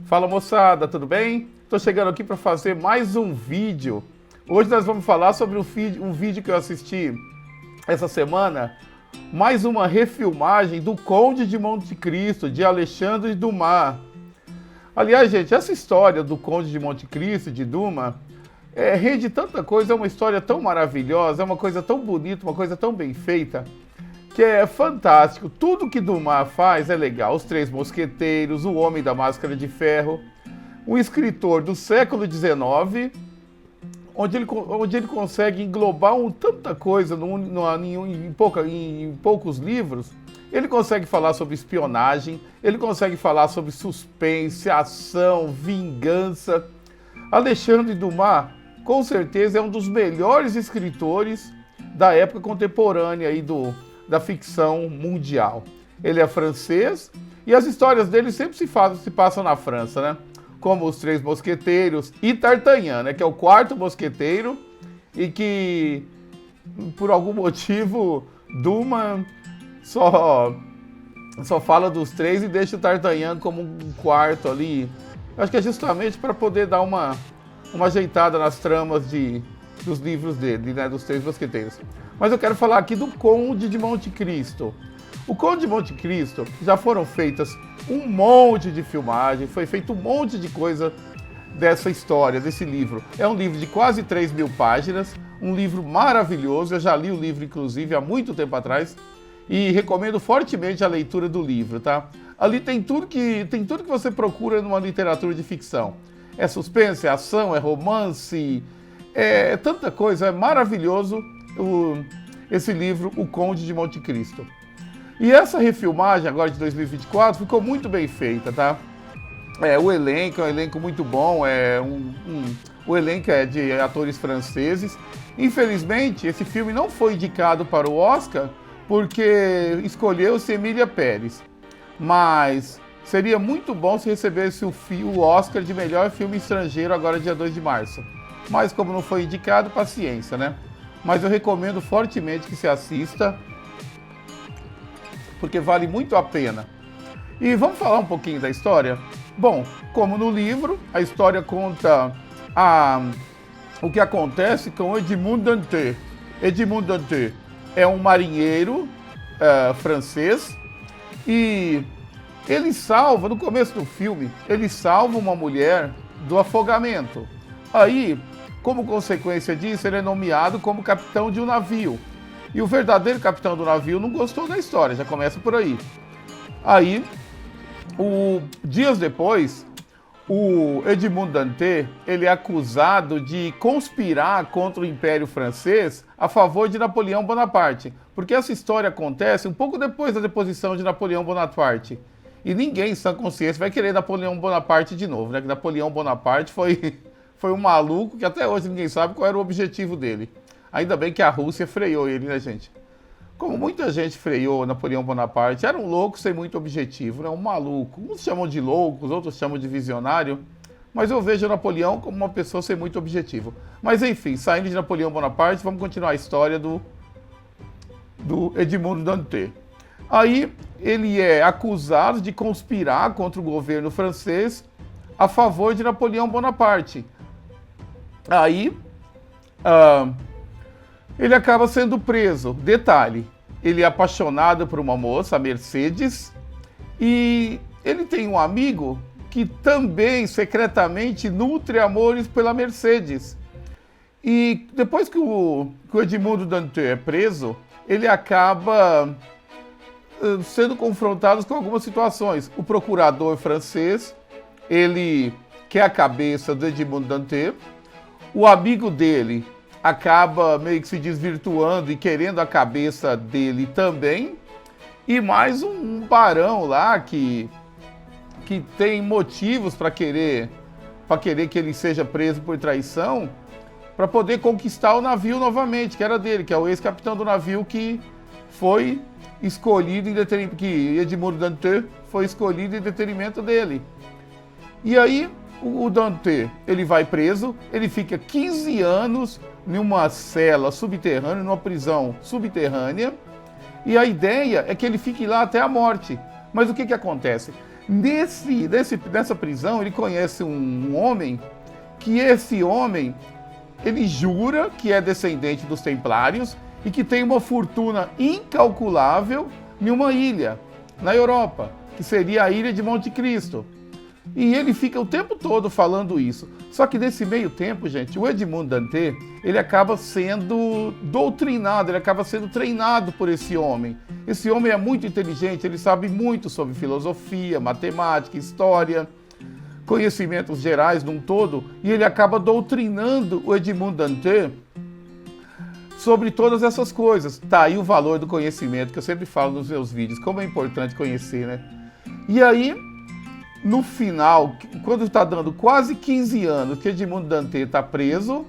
Fala moçada, tudo bem? Estou chegando aqui para fazer mais um vídeo. Hoje nós vamos falar sobre um vídeo que eu assisti essa semana, mais uma refilmagem do Conde de Monte Cristo, de Alexandre Dumas. Aliás, gente, essa história do Conde de Monte Cristo, de Dumas, rende tanta coisa, é uma história tão maravilhosa, é uma coisa tão bonita, uma coisa tão bem feita, que é fantástico. Tudo que Dumas faz é legal. Os Três Mosqueteiros, O Homem da Máscara de Ferro, um escritor do século XIX, onde ele consegue englobar tanta coisa em poucos livros. Ele consegue falar sobre espionagem, ele consegue falar sobre suspense, ação, vingança. Alexandre Dumas, com certeza, é um dos melhores escritores da época contemporânea aí da ficção mundial. Ele é francês e as histórias dele sempre se passam na França, né? Como Os Três Mosqueteiros e D'Artagnan, né? Que é o quarto mosqueteiro e que, por algum motivo, Dumas só fala dos três e deixa o D'Artagnan como um quarto ali. Acho que é justamente para poder dar uma ajeitada nas tramas dos livros dele, né? Dos Três Mosqueteiros. Mas eu quero falar aqui do Conde de Monte Cristo. O Conde de Monte Cristo, já foram feitas um monte de filmagem, foi feito um monte de coisa dessa história, desse livro. É um livro de quase 3.000 páginas, um livro maravilhoso. Eu já li o livro, inclusive, há muito tempo atrás, e recomendo fortemente a leitura do livro, tá? Ali tem tudo que você procura numa literatura de ficção. É suspense, é ação, é romance, é tanta coisa, é maravilhoso esse livro, O Conde de Monte Cristo. E essa refilmagem agora de 2024 ficou muito bem feita, tá? O elenco é um elenco muito bom, o elenco é de atores franceses. Infelizmente, esse filme não foi indicado para o Oscar porque escolheu-se Emília Pérez. Mas seria muito bom se recebesse o Oscar de melhor filme estrangeiro agora dia 2 de março. Mas como não foi indicado, paciência, né? Mas eu recomendo fortemente que se assista, porque vale muito a pena. E vamos falar um pouquinho da história? Bom, como no livro, a história conta o que acontece com Edmond Dantès. Edmond Dantès é um marinheiro francês e ele salva, no começo do filme, ele salva uma mulher do afogamento. Aí, como consequência disso, ele é nomeado como capitão de um navio. E o verdadeiro capitão do navio não gostou da história, já começa por aí. Aí, dias depois, o Edmond Dantès, ele é acusado de conspirar contra o Império Francês a favor de Napoleão Bonaparte. Porque essa história acontece um pouco depois da deposição de Napoleão Bonaparte. E ninguém, em sã consciência, vai querer Napoleão Bonaparte de novo, né? Que Napoleão Bonaparte foi um maluco que até hoje ninguém sabe qual era o objetivo dele. Ainda bem que a Rússia freou ele, né, gente? Como muita gente freou Napoleão Bonaparte, era um louco sem muito objetivo, né? Um maluco. Uns chamam de loucos, outros chamam de visionário. Mas eu vejo Napoleão como uma pessoa sem muito objetivo. Mas enfim, saindo de Napoleão Bonaparte, vamos continuar a história do Edmond Dantès. Aí ele é acusado de conspirar contra o governo francês a favor de Napoleão Bonaparte. Aí ele acaba sendo preso. Detalhe, ele é apaixonado por uma moça, a Mercedes, e ele tem um amigo que também secretamente nutre amores pela Mercedes. E depois que o Edmond Dantès é preso, ele acaba sendo confrontado com algumas situações. O procurador francês, ele quer a cabeça do Edmond Dantès. O amigo dele acaba meio que se desvirtuando e querendo a cabeça dele também. E mais um barão lá que tem motivos para querer que ele seja preso por traição, para poder conquistar o navio novamente, que era dele, que é o ex-capitão do navio que foi escolhido que Edmond Dantès foi escolhido em detrimento dele. E aí o Dantès, ele vai preso, ele fica 15 anos numa cela subterrânea, numa prisão subterrânea, e a ideia é que ele fique lá até a morte. Mas o que acontece? Nessa prisão, ele conhece um homem, que esse homem, ele jura que é descendente dos Templários e que tem uma fortuna incalculável em uma ilha, na Europa, que seria a ilha de Monte Cristo. E ele fica o tempo todo falando isso. Só que nesse meio tempo, gente, o Edmond Dantès, ele acaba sendo doutrinado, ele acaba sendo treinado por esse homem. Esse homem é muito inteligente, ele sabe muito sobre filosofia, matemática, história, conhecimentos gerais num todo, e ele acaba doutrinando o Edmond Dantès sobre todas essas coisas. Tá aí o valor do conhecimento, que eu sempre falo nos meus vídeos, como é importante conhecer, né? E aí, no final, quando está dando quase 15 anos que Edmond Dantès está preso,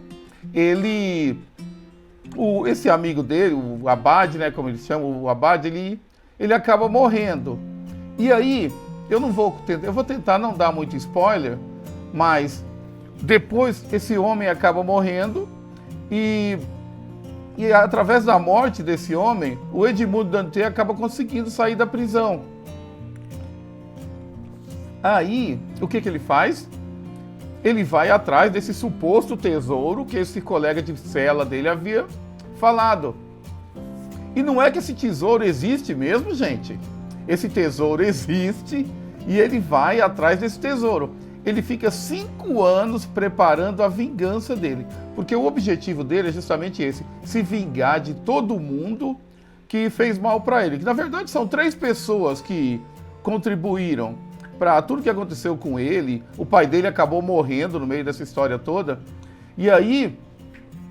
esse amigo dele, o Abade, né, como eles chamam, o Abade, ele acaba morrendo. E aí, eu vou tentar não dar muito spoiler, mas depois esse homem acaba morrendo e através da morte desse homem, o Edmond Dantès acaba conseguindo sair da prisão. Aí, o que ele faz? Ele vai atrás desse suposto tesouro que esse colega de cela dele havia falado. E não é que esse tesouro existe mesmo, gente. Esse tesouro existe e ele vai atrás desse tesouro. Ele fica 5 anos preparando a vingança dele. Porque o objetivo dele é justamente esse, se vingar de todo mundo que fez mal para ele. Que na verdade são 3 pessoas que contribuíram para tudo que aconteceu com ele. O pai dele acabou morrendo no meio dessa história toda. E aí,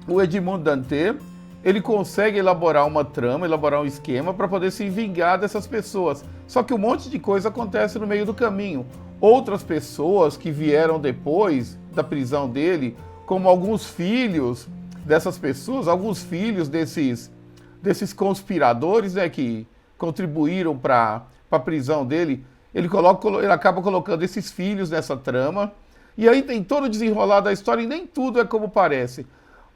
o Edmond Dantès, ele consegue elaborar uma trama, elaborar um esquema para poder se vingar dessas pessoas. Só que um monte de coisa acontece no meio do caminho. Outras pessoas que vieram depois da prisão dele, como alguns filhos dessas pessoas, alguns filhos desses conspiradores, né, que contribuíram para a prisão dele, ele acaba colocando esses filhos nessa trama, e aí tem todo o desenrolar da história, e nem tudo é como parece.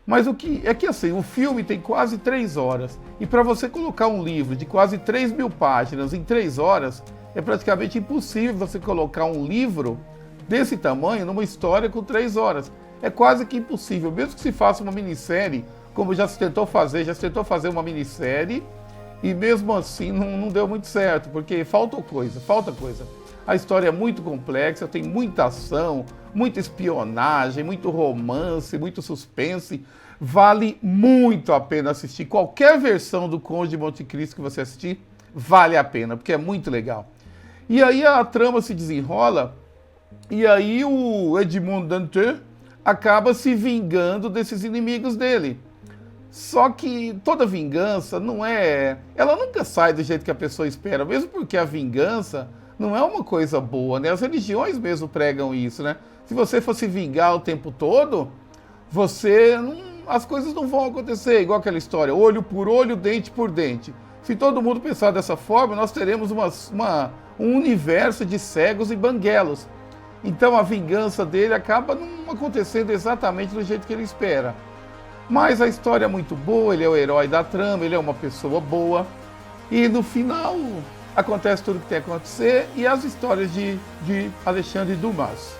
Mas o que é que assim, o filme tem quase 3 horas, e para você colocar um livro de quase 3.000 páginas em 3 horas, é praticamente impossível você colocar um livro desse tamanho numa história com 3 horas. É quase que impossível, mesmo que se faça uma minissérie, como já se tentou fazer uma minissérie, e mesmo assim não deu muito certo, porque falta coisa. A história é muito complexa, tem muita ação, muita espionagem, muito romance, muito suspense. Vale muito a pena assistir. Qualquer versão do Conde de Monte Cristo que você assistir, vale a pena, porque é muito legal. E aí a trama se desenrola, e aí o Edmond Dantès acaba se vingando desses inimigos dele. Só que toda vingança ela nunca sai do jeito que a pessoa espera, mesmo porque a vingança não é uma coisa boa, né? As religiões mesmo pregam isso, né? Se você fosse vingar o tempo todo, as coisas não vão acontecer, igual aquela história, olho por olho, dente por dente. Se todo mundo pensar dessa forma, nós teremos um universo de cegos e banguelos. Então a vingança dele acaba não acontecendo exatamente do jeito que ele espera. Mas a história é muito boa, ele é o herói da trama, ele é uma pessoa boa. E no final acontece tudo o que tem que acontecer, e as histórias de Alexandre Dumas.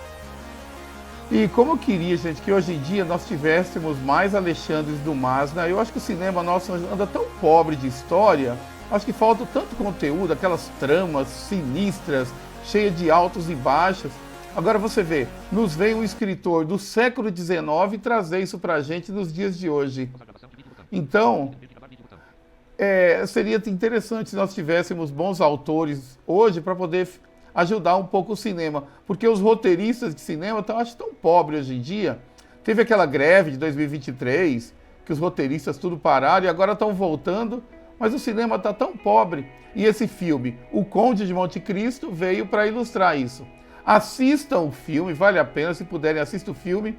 E como eu queria, gente, que hoje em dia nós tivéssemos mais Alexandres Dumas, né? Eu acho que o cinema nosso anda tão pobre de história, acho que falta tanto conteúdo, aquelas tramas sinistras, cheias de altos e baixos. Agora você vê, nos vem um escritor do século XIX trazer isso pra gente nos dias de hoje. Então, seria interessante se nós tivéssemos bons autores hoje para poder ajudar um pouco o cinema. Porque os roteiristas de cinema acho tão pobres hoje em dia. Teve aquela greve de 2023, que os roteiristas tudo pararam e agora estão voltando, mas o cinema está tão pobre. E esse filme, O Conde de Monte Cristo, veio para ilustrar isso. Assistam o filme, vale a pena, se puderem, assistam o filme.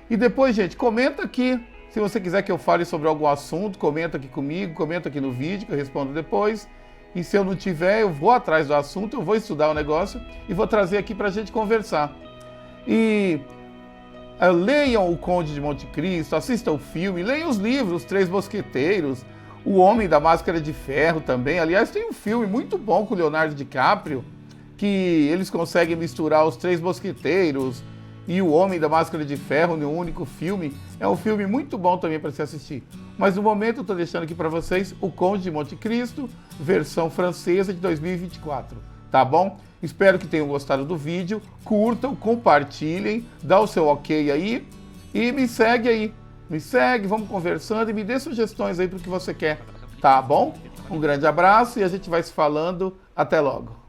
E depois, gente, comenta aqui. Se você quiser que eu fale sobre algum assunto, comenta aqui comigo, comenta aqui no vídeo, que eu respondo depois. E se eu não tiver, eu vou atrás do assunto, eu vou estudar o negócio e vou trazer aqui para a gente conversar. E leiam O Conde de Monte Cristo, assistam o filme, leiam os livros, Os Três Mosqueteiros, O Homem da Máscara de Ferro também. Aliás, tem um filme muito bom com o Leonardo DiCaprio, que eles conseguem misturar os Três Mosqueteiros e o Homem da Máscara de Ferro em um único filme. É um filme muito bom também para se assistir. Mas no momento eu estou deixando aqui para vocês o Conde de Monte Cristo, versão francesa de 2024. Tá bom? Espero que tenham gostado do vídeo. Curtam, compartilhem, dá o seu ok aí e me segue aí. Me segue, vamos conversando e me dê sugestões aí para o que você quer. Tá bom? Um grande abraço e a gente vai se falando. Até logo.